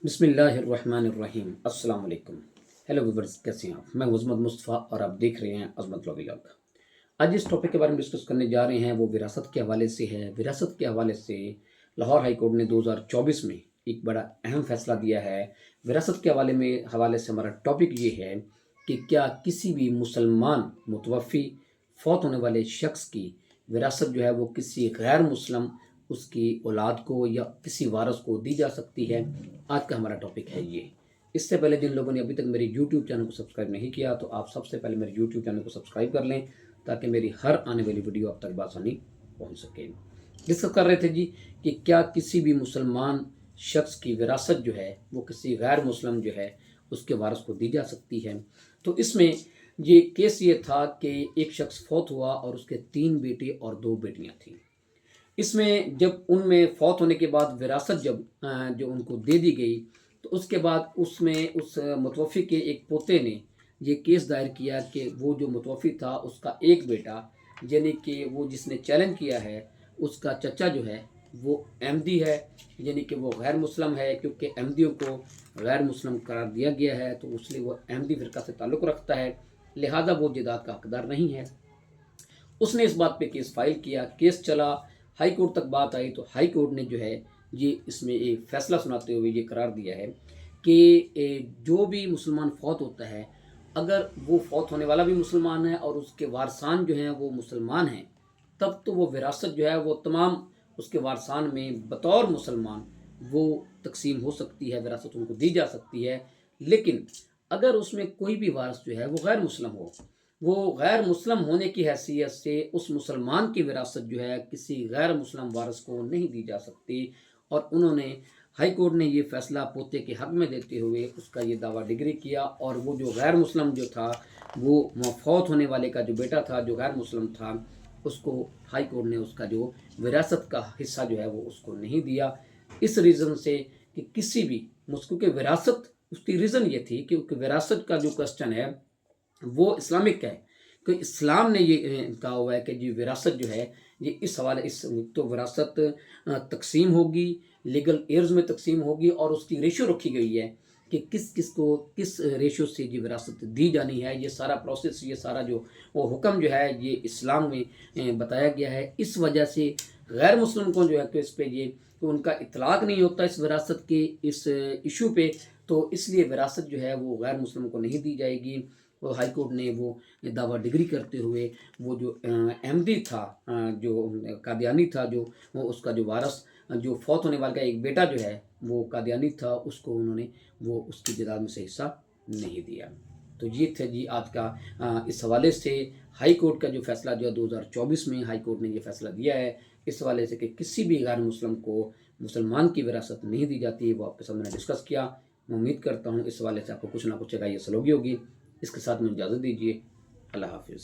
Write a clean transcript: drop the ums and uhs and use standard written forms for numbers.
بسم اللہ الرحمن الرحیم، السلام علیکم۔ ہیلو ویورز، کیسے ہیں آپ؟ میں عظمت مصطفیٰ اور آپ دیکھ رہے ہیں عظمت ولاگ۔ آج جس ٹاپک کے بارے میں ڈسکس کرنے جا رہے ہیں وہ وراثت کے حوالے سے ہے۔ وراثت کے حوالے سے لاہور ہائی کورٹ نے 2024 میں ایک بڑا اہم فیصلہ دیا ہے۔ وراثت کے حوالے سے ہمارا ٹاپک یہ ہے کہ کیا کسی بھی مسلمان متوفی فوت ہونے والے شخص کی وراثت جو ہے وہ کسی غیر مسلم اس کی اولاد کو یا کسی وارث کو دی جا سکتی ہے؟ آج کا ہمارا ٹاپک ہے یہ۔ اس سے پہلے جن لوگوں نے ابھی تک میری یوٹیوب چینل کو سبسکرائب نہیں کیا تو آپ سب سے پہلے میرے یوٹیوب چینل کو سبسکرائب کر لیں تاکہ میری ہر آنے والی ویڈیو آپ تک بآسانی پہنچ سکے۔ ڈسکس کر رہے تھے جی کہ کیا کسی بھی مسلمان شخص کی وراثت جو ہے وہ کسی غیر مسلم جو ہے اس کے وارث کو دی جا سکتی ہے؟ تو اس میں یہ کیس یہ تھا کہ ایک شخص فوت ہوا اور اس کے 3 بیٹے اور 2 بیٹیاں تھیں۔ اس میں جب ان میں فوت ہونے کے بعد وراثت جو ان کو دے دی گئی تو اس کے بعد اس میں اس متوفی کے ایک پوتے نے یہ کیس دائر کیا کہ وہ جو متوفی تھا اس کا ایک بیٹا، یعنی کہ وہ جس نے چیلنج کیا ہے اس کا چچا جو ہے وہ احمدی ہے، یعنی کہ وہ غیر مسلم ہے، کیونکہ احمدیوں کو غیر مسلم قرار دیا گیا ہے تو اس لیے وہ احمدی فرقہ سے تعلق رکھتا ہے، لہذا وہ جائیداد کا حقدار نہیں ہے۔ اس نے اس بات پہ کیس فائل کیا، کیس چلا، ہائی کورٹ تک بات آئی تو ہائی کورٹ نے جو ہے یہ اس میں ایک فیصلہ سناتے ہوئے یہ قرار دیا ہے کہ جو بھی مسلمان فوت ہوتا ہے، اگر وہ فوت ہونے والا بھی مسلمان ہے اور اس کے وارثان جو ہیں وہ مسلمان ہیں، تب تو وہ وراثت جو ہے وہ تمام اس کے وارثان میں بطور مسلمان وہ تقسیم ہو سکتی ہے، وراثت ان کو دی جا سکتی ہے۔ لیکن اگر اس میں کوئی بھی وارث جو ہے وہ غیر مسلم ہو، وہ غیر مسلم ہونے کی حیثیت سے اس مسلمان کی وراثت جو ہے کسی غیر مسلم وارث کو نہیں دی جا سکتی، اور انہوں نے ہائی کورٹ نے یہ فیصلہ پوتے کے حق میں دیتے ہوئے اس کا یہ دعویٰ ڈگری کیا، اور وہ جو غیر مسلم جو تھا وہ فوت ہونے والے کا جو بیٹا تھا جو غیر مسلم تھا اس کو ہائی کورٹ نے اس کا جو وراثت کا حصہ جو ہے وہ اس کو نہیں دیا، اس ریزن سے کہ کسی بھی کیونکہ وراثت اس کی ریزن یہ تھی کہ وراثت کا جو کوسچن ہے وہ اسلامک ہے، کہ اسلام نے یہ کہا ہوا ہے کہ جی وراثت جو ہے یہ اس حوالے تو وراثت تقسیم ہوگی، لیگل ایئرز میں تقسیم ہوگی، اور اس کی ریشو رکھی گئی ہے کہ کس کس کو کس ریشو سے جی وراثت دی جانی ہے۔ یہ سارا پروسیس، یہ سارا جو وہ حکم جو ہے یہ اسلام میں بتایا گیا ہے۔ اس وجہ سے غیر مسلم کو جو ہے کہ اس پہ یہ کہ ان کا اطلاق نہیں ہوتا اس وراثت کے اس ایشو پہ، تو اس لیے وراثت جو ہے وہ غیر مسلم کو نہیں دی جائے گی۔ ہائی کورٹ نے وہ دعویٰ ڈگری کرتے ہوئے وہ جو احمدی تھا، جو قادیانی تھا، جو وہ اس کا جو وارث جو فوت ہونے والے کا ایک بیٹا جو ہے وہ قادیانی تھا، اس کو انہوں نے وہ اس کی جائیداد میں سے حصہ نہیں دیا۔ تو یہ تھا جی آج کا اس حوالے سے ہائی کورٹ کا جو فیصلہ جو 2024 میں ہائی کورٹ نے یہ فیصلہ دیا ہے اس حوالے سے کہ کسی بھی غیر مسلم کو مسلمان کی وراثت نہیں دی جاتی، وہ آپ کے سامنے ڈسکس کیا۔ میں امید کرتا ہوں اس حوالے سے آپ کو کچھ نہ کچھ رائے حاصل ہوگی۔ اس کے ساتھ میں اجازت دیجیے، اللہ حافظ۔